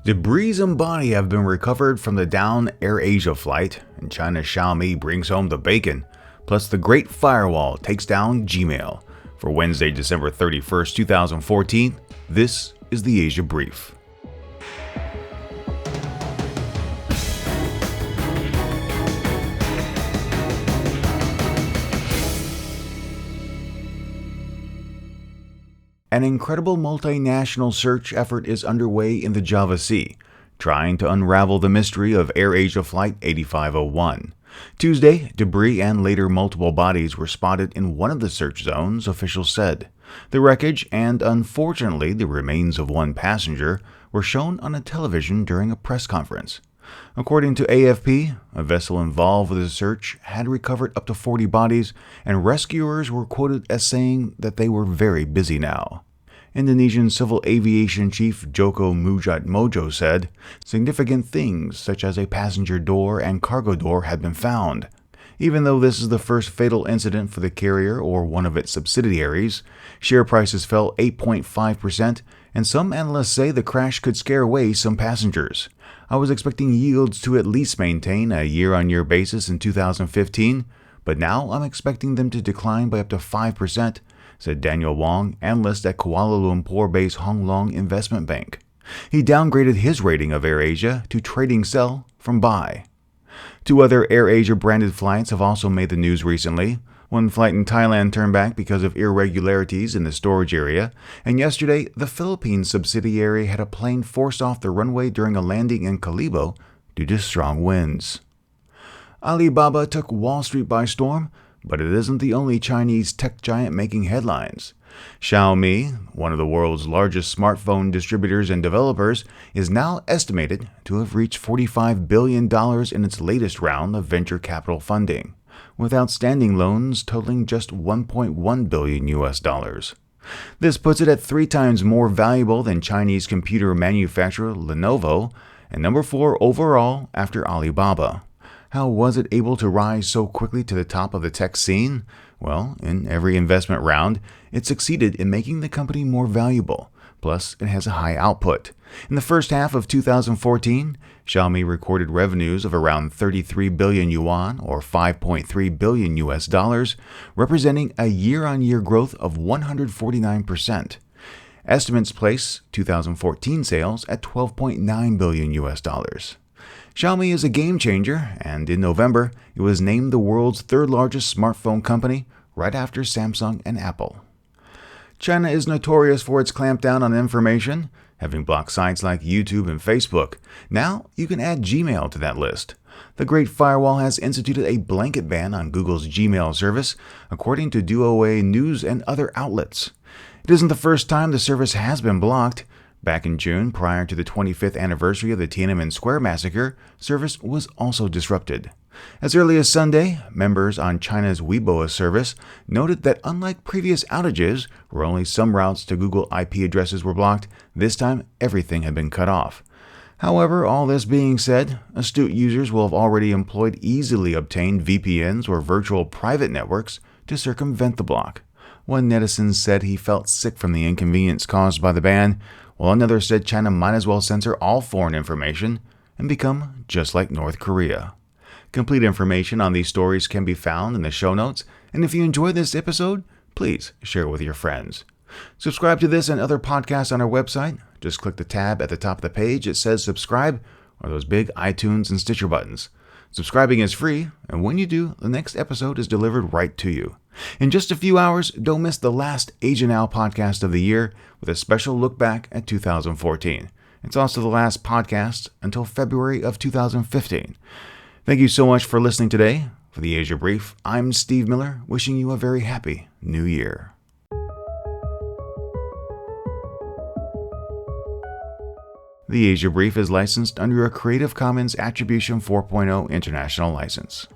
Debris and body have been recovered from the downed AirAsia flight, and China's Xiaomi brings home the bacon. Plus, the Great Firewall takes down Gmail. For Wednesday, December 31st, 2014, this is the Asia Brief. An incredible multinational search effort is underway in the Java Sea, trying to unravel the mystery of AirAsia Flight 8501. Tuesday, debris and later multiple bodies were spotted in one of the search zones, officials said. The wreckage and, unfortunately, the remains of one passenger were shown on a television during a press conference. According to AFP, a vessel involved with the search had recovered up to 40 bodies, and rescuers were quoted as saying that they were very busy now. Indonesian Civil Aviation Chief Joko Mojo said, significant things such as a passenger door and cargo door had been found. Even though this is the first fatal incident for the carrier or one of its subsidiaries, share prices fell 8.5%, and some analysts say the crash could scare away some passengers. I was expecting yields to at least maintain a year-on-year basis in 2015, but now I'm expecting them to decline by up to 5%, said Daniel Wong, analyst at Kuala Lumpur-based Hong Leong Investment Bank. He downgraded his rating of AirAsia to trading sell from buy. Two other AirAsia branded flights have also made the news recently. One flight in Thailand turned back because of irregularities in the storage area, and yesterday, the Philippines subsidiary had a plane forced off the runway during a landing in Kalibo due to strong winds. Alibaba took Wall Street by storm, but it isn't the only Chinese tech giant making headlines. Xiaomi, one of the world's largest smartphone distributors and developers, is now estimated to have reached $45 billion in its latest round of venture capital funding, with outstanding loans totaling just $1.1 billion. This puts it at 3 times more valuable than Chinese computer manufacturer Lenovo, and number 4 overall after Alibaba. How was it able to rise so quickly to the top of the tech scene? Well, in every investment round, it succeeded in making the company more valuable. Plus, it has a high output. In the first half of 2014, Xiaomi recorded revenues of around 33 billion yuan or $5.3 billion, representing a year-on-year growth of 149%. Estimates place 2014 sales at $12.9 billion. Xiaomi is a game changer, and in November, it was named the world's third largest smartphone company, right after Samsung and Apple. China is notorious for its clampdown on information, having blocked sites like YouTube and Facebook. Now, you can add Gmail to that list. The Great Firewall has instituted a blanket ban on Google's Gmail service, according to DuoA News and other outlets. It isn't the first time the service has been blocked. Back in June, prior to the 25th anniversary of the Tiananmen Square massacre, service was also disrupted. As early as Sunday, members on China's Weibo service noted that unlike previous outages, where only some routes to Google IP addresses were blocked, this time everything had been cut off. However, all this being said, astute users will have already employed easily obtained VPNs or virtual private networks to circumvent the block. One netizen said he felt sick from the inconvenience caused by the ban, while another said China might as well censor all foreign information and become just like North Korea. Complete information on these stories can be found in the show notes, and if you enjoyed this episode, please share it with your friends. Subscribe to this and other podcasts on our website. Just click the tab at the top of the page that says subscribe, or those big iTunes and Stitcher buttons. Subscribing is free, and when you do, the next episode is delivered right to you. In just a few hours, don't miss the last Asia Now podcast of the year with a special look back at 2014. It's also the last podcast until February of 2015. Thank you so much for listening today. For the Asia Brief, I'm Steve Miller, wishing you a very happy New Year. The Asia Brief is licensed under a Creative Commons Attribution 4.0 International License.